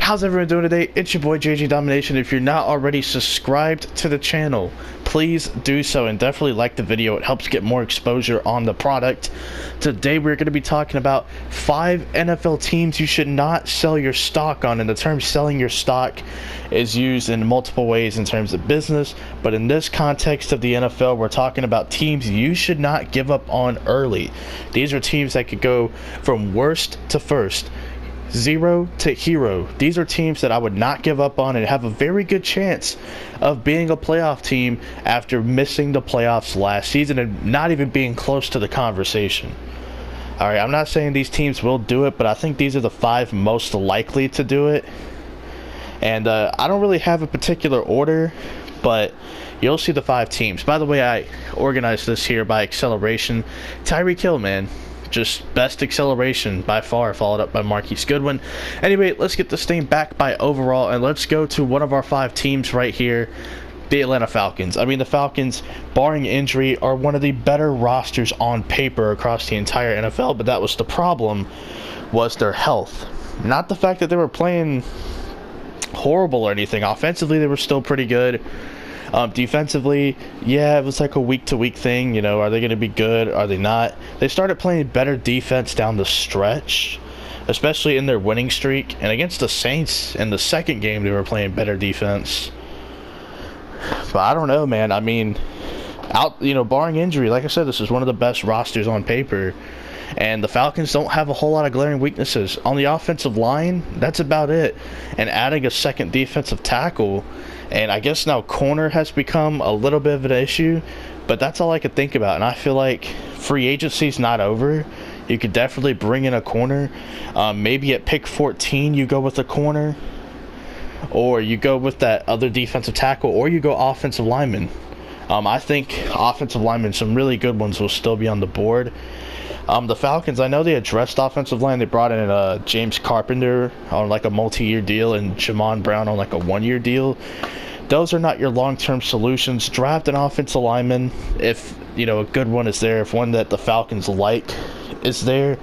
How's everyone doing today? It's your boy JJ Domination. If you're not already subscribed to the channel, please do so and definitely like the video. It helps get more exposure on the product. Today we're going to be talking about 5 NFL teams you should not sell your stock on. And the term selling your stock is used in multiple ways in terms of business, but in this context of the NFL, we're talking about teams you should not give up on early. These are teams that could go from worst to first, zero to hero. These are teams that I would not give up on and have a very good chance of being a playoff team after missing the playoffs last season and not even being close to the conversation. Alright, I'm not saying these teams will do it, but I think these are the 5 most likely to do it. And I don't really have a particular order, but you'll see the 5 teams. By the way, I organized this here by acceleration. Tyreek Hill, man. Just best acceleration by far, followed up by Marquise Goodwin. Anyway, let's get this thing back by overall, and let's go to one of our 5 teams right here, the Atlanta Falcons. I mean, the Falcons, barring injury, are one of the better rosters on paper across the entire NFL, but that was the problem, was their health. Not the fact that they were playing horrible or anything. Offensively, they were still pretty good. Defensively, yeah, it was like a week-to-week thing. You know, are they going to be good? Are they not? They started playing better defense down the stretch, especially in their winning streak. And against the Saints in the second game, they were playing better defense. But I don't know, man. I mean, barring injury, like I said, this is one of the best rosters on paper. And the Falcons don't have a whole lot of glaring weaknesses. On the offensive line, that's about it. And adding a second defensive tackle, and I guess now corner has become a little bit of an issue, but that's all I could think about. And I feel like free agency's not over. You could definitely bring in a corner. Maybe at pick 14 you go with a corner, or you go with that other defensive tackle, or you go offensive lineman. I think offensive linemen, some really good ones, will still be on the board. The Falcons, I know they addressed offensive line. They brought in James Carpenter on like a multi-year deal and Jamon Brown on like a 1-year deal. Those are not your long-term solutions. Draft an offensive lineman if, a good one is there, if one that the Falcons like is there.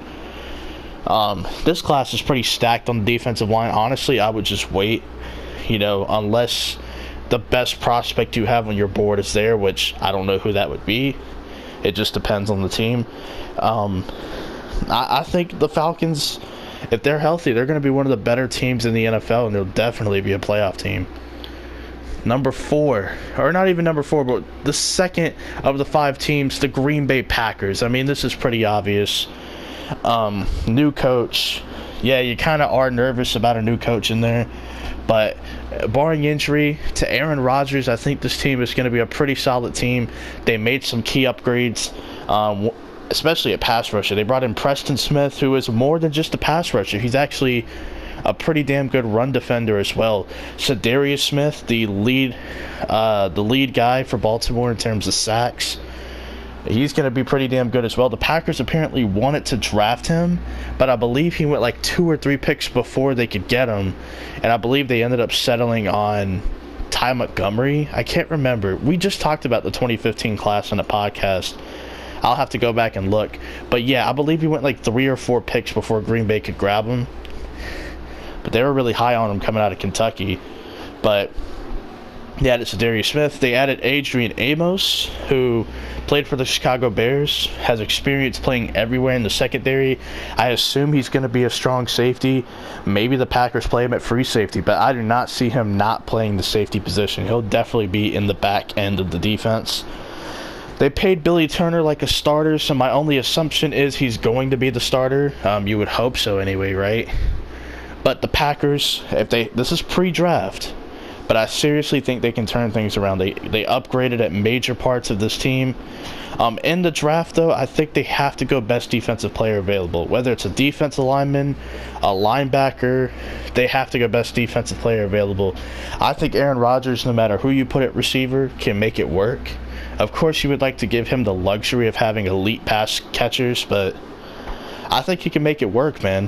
This class is pretty stacked on the defensive line. Honestly, I would just wait, unless the best prospect you have on your board is there, which I don't know who that would be. It just depends on the team. I think the Falcons, if they're healthy, they're going to be one of the better teams in the NFL, and they'll definitely be a playoff team. Number 4, or not even number 4, but the second of the 5 teams, the Green Bay Packers. I mean, this is pretty obvious. New coach. Yeah, you kind of are nervous about a new coach in there, but barring injury to Aaron Rodgers, I think this team is going to be a pretty solid team. They made some key upgrades, especially at pass rusher. They brought in Preston Smith, who is more than just a pass rusher. He's actually a pretty damn good run defender as well. Zadarius Smith, the lead guy for Baltimore in terms of sacks, he's going to be pretty damn good as well. The Packers apparently wanted to draft him, but I believe he went like 2 or 3 picks before they could get him, and I believe they ended up settling on Ty Montgomery. I can't remember. We just talked about the 2015 class on a podcast. I'll have to go back and look. But yeah, I believe he went like 3 or 4 picks before Green Bay could grab him. But they were really high on him coming out of Kentucky. But they added Zadarius Smith. They added Adrian Amos, who played for the Chicago Bears, has experience playing everywhere in the secondary. I assume he's going to be a strong safety. Maybe the Packers play him at free safety, but I do not see him not playing the safety position. He'll definitely be in the back end of the defense. They paid Billy Turner like a starter, so my only assumption is he's going to be the starter. You would hope so anyway, right? But the Packers, this is pre-draft, but I seriously think they can turn things around. They upgraded at major parts of this team. In the draft, though, I think they have to go best defensive player available. Whether it's a defensive lineman, a linebacker, they have to go best defensive player available. I think Aaron Rodgers, no matter who you put at receiver, can make it work. Of course, you would like to give him the luxury of having elite pass catchers, but I think he can make it work, man.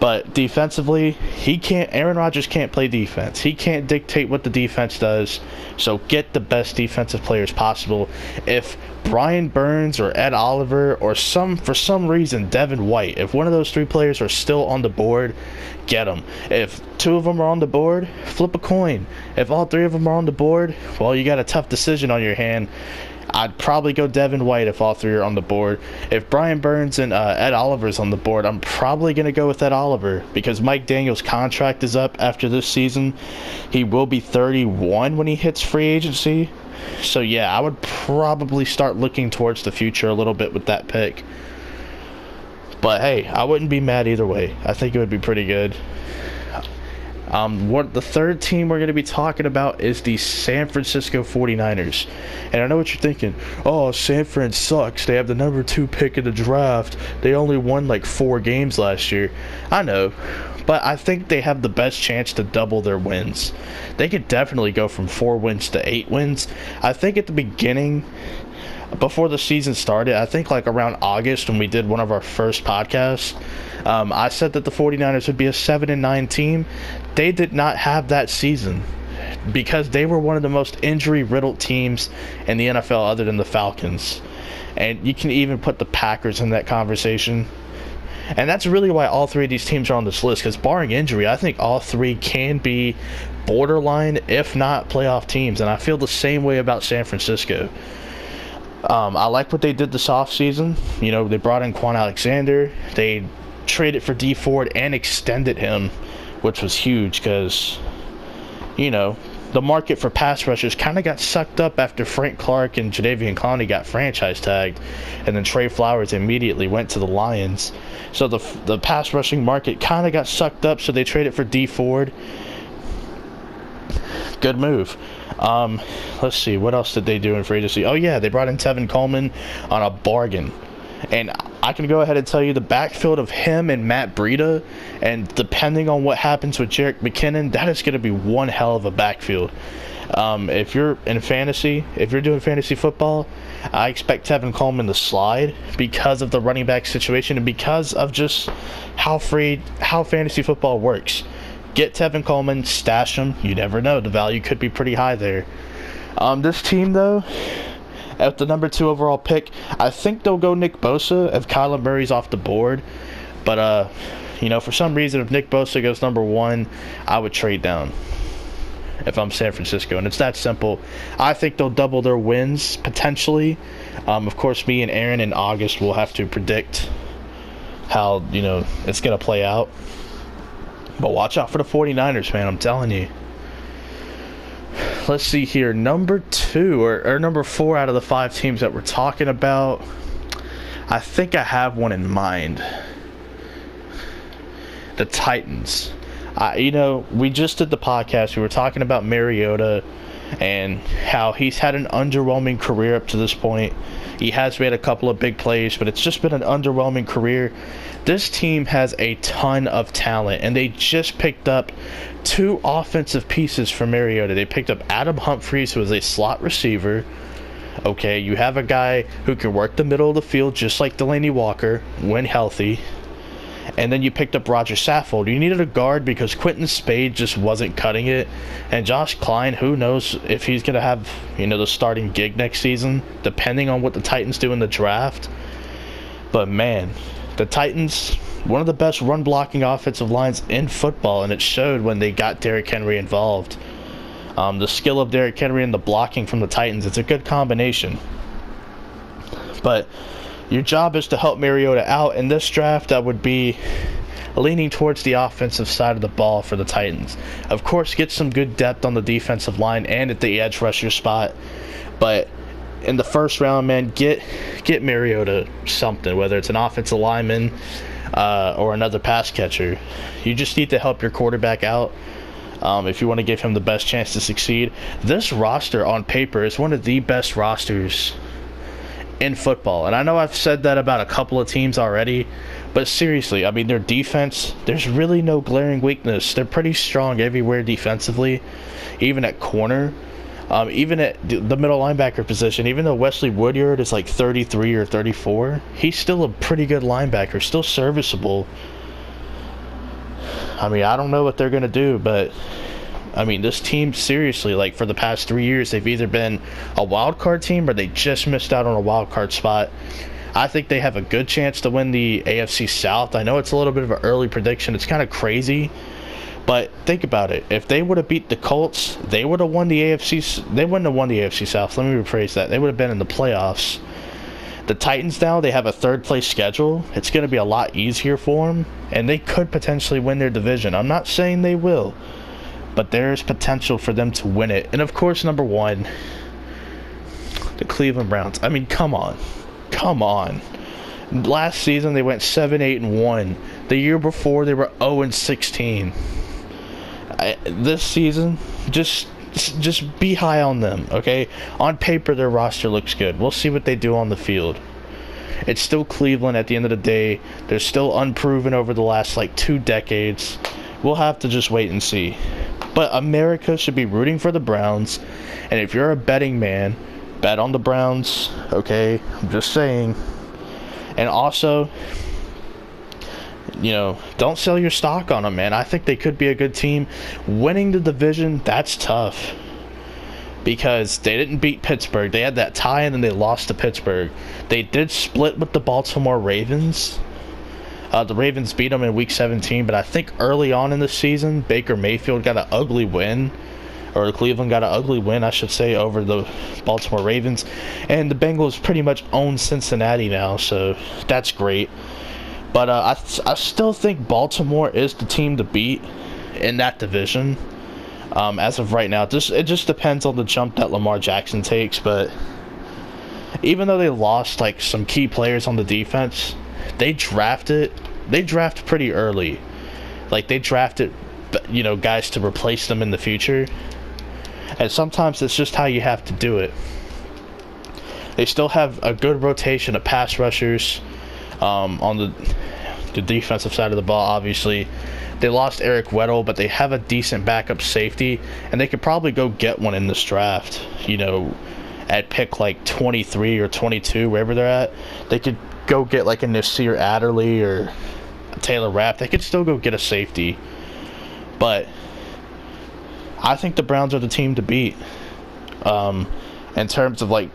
But defensively, Aaron Rodgers can't play defense. He can't dictate what the defense does. So get the best defensive players possible. If Brian Burns or Ed Oliver or for some reason Devin White, if one of those three players are still on the board, get them. If two of them are on the board, flip a coin. If all three of them are on the board, well, you got a tough decision on your hand. I'd probably go Devin White if all three are on the board. If Brian Burns and Ed Oliver's on the board, I'm probably going to go with Ed Oliver because Mike Daniels' contract is up after this season. He will be 31 when he hits free agency. So, yeah, I would probably start looking towards the future a little bit with that pick. But, hey, I wouldn't be mad either way. I think it would be pretty good. The third team we're going to be talking about is the San Francisco 49ers. And I know what you're thinking. Oh, San Fran sucks. They have the number 2 pick in the draft. They only won like 4 games last year. I know. But I think they have the best chance to double their wins. They could definitely go from 4 wins to 8 wins. I think at the beginning, before the season started, I think like around August when we did one of our first podcasts, I said that the 49ers would be a 7-9 team. They did not have that season because they were one of the most injury-riddled teams in the NFL other than the Falcons. And you can even put the Packers in that conversation. And that's really why all three of these teams are on this list, because barring injury, I think all three can be borderline, if not playoff teams. And I feel the same way about San Francisco. I like what they did this offseason. You know, they brought in Quan Alexander. They traded for D Ford and extended him, which was huge because, you know, the market for pass rushers kind of got sucked up after Frank Clark and Jadeveon Clowney got franchise tagged, and then Trey Flowers immediately went to the Lions. So the pass rushing market kind of got sucked up, so they traded for D Ford. Good move. Let's see, what else did they do in free agency? Oh yeah, they brought in Tevin Coleman on a bargain. And I can go ahead and tell you the backfield of him and Matt Breida, and depending on what happens with Jerick McKinnon, that is going to be one hell of a backfield. If you're in fantasy, if you're doing fantasy football, I expect Tevin Coleman to slide because of the running back situation and because of just how fantasy football works. Get Tevin Coleman, stash him. You never know. The value could be pretty high there. This team, though, at the number 2 overall pick, I think they'll go Nick Bosa if Kyler Murray's off the board. But, you know, for some reason, if Nick Bosa goes number 1, I would trade down if I'm San Francisco. And it's that simple. I think they'll double their wins, potentially. Of course, me and Aaron in August will have to predict how, you know, it's going to play out. But watch out for the 49ers, man. I'm telling you. Let's see here. Number 2 or number 4 out of the 5 teams that we're talking about. I think I have one in mind. The Titans. You know, we just did the podcast. We were talking about Mariota and how he's had an underwhelming career up to this point. He has made a couple of big plays, but it's just been an underwhelming career. This team has a ton of talent, and they just picked up 2 offensive pieces for Mariota. They picked up Adam Humphries, who is a slot receiver. Okay, you have a guy who can work the middle of the field just like Delanie Walker when healthy. And then you picked up Roger Saffold. You needed a guard because Quentin Spade just wasn't cutting it. And Josh Klein, who knows if he's going to have, you know, the starting gig next season, depending on what the Titans do in the draft. But, man, the Titans, one of the best run-blocking offensive lines in football, and it showed when they got Derrick Henry involved. The skill of Derrick Henry and the blocking from the Titans, it's a good combination. But your job is to help Mariota out. In this draft, I would be leaning towards the offensive side of the ball for the Titans. Of course, get some good depth on the defensive line and at the edge rusher spot. But in the first round, man, get Mariota something, whether it's an offensive lineman or another pass catcher. You just need to help your quarterback out if you want to give him the best chance to succeed. This roster on paper is one of the best rosters in football. And I know I've said that about a couple of teams already, but seriously, I mean, their defense, there's really no glaring weakness. They're pretty strong everywhere defensively, even at corner. Even at the middle linebacker position, even though Wesley Woodyard is like 33 or 34, he's still a pretty good linebacker, still serviceable. I mean, I don't know what they're going to do, but I mean, this team, seriously, like, for the past 3 years, they've either been a wild card team or they just missed out on a wild card spot. I think they have a good chance to win the AFC South. I know it's a little bit of an early prediction. It's kind of crazy, but think about it. If they would have beat the Colts, they would have won the AFC. They wouldn't have won the AFC South. Let me rephrase that. They would have been in the playoffs. The Titans now, they have a third-place schedule. It's going to be a lot easier for them, and they could potentially win their division. I'm not saying they will, but there's potential for them to win it. And, of course, number one, the Cleveland Browns. I mean, come on. Come on. Last season, they went 7-8-1. The year before, they were 0-16. This season, just be high on them, okay? On paper, their roster looks good. We'll see what they do on the field. It's still Cleveland at the end of the day. They're still unproven over the last, 2 decades. We'll have to just wait and see. But America should be rooting for the Browns. And if you're a betting man, bet on the Browns, okay? I'm just saying. And also, don't sell your stock on them, man. I think they could be a good team. Winning the division, that's tough. Because they didn't beat Pittsburgh. They had that tie and then they lost to Pittsburgh. They did split with the Baltimore Ravens. The Ravens beat them in Week 17, but I think early on in the season, Baker Mayfield got an ugly win. Or Cleveland got an ugly win, I should say, over the Baltimore Ravens. And the Bengals pretty much own Cincinnati now, so that's great. But I still think Baltimore is the team to beat in that division. As of right now, it just depends on the jump that Lamar Jackson takes. But even though they lost some key players on the defense, they draft pretty early. They drafted, guys to replace them in the future. And sometimes it's just how you have to do it. They still have a good rotation of pass rushers. On the defensive side of the ball, obviously. They lost Eric Weddle, but they have a decent backup safety, and they could probably go get one in this draft, at pick 23 or 22, wherever they're at. They could go get a Nasir Adderley or a Taylor Rapp. They could still go get a safety. But I think the Browns are the team to beat. In terms of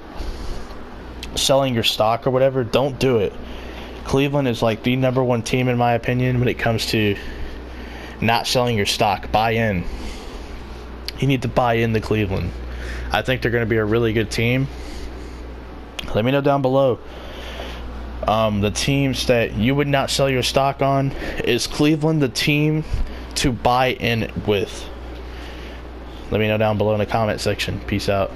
selling your stock or whatever, don't do it. Cleveland is the number one team in my opinion when it comes to not selling your stock. Buy in. You need to buy into Cleveland. I think they're going to be a really good team. Let me know down below. The teams that you would not sell your stock on. Is Cleveland the team to buy in with? Let me know down below in the comment section. Peace out.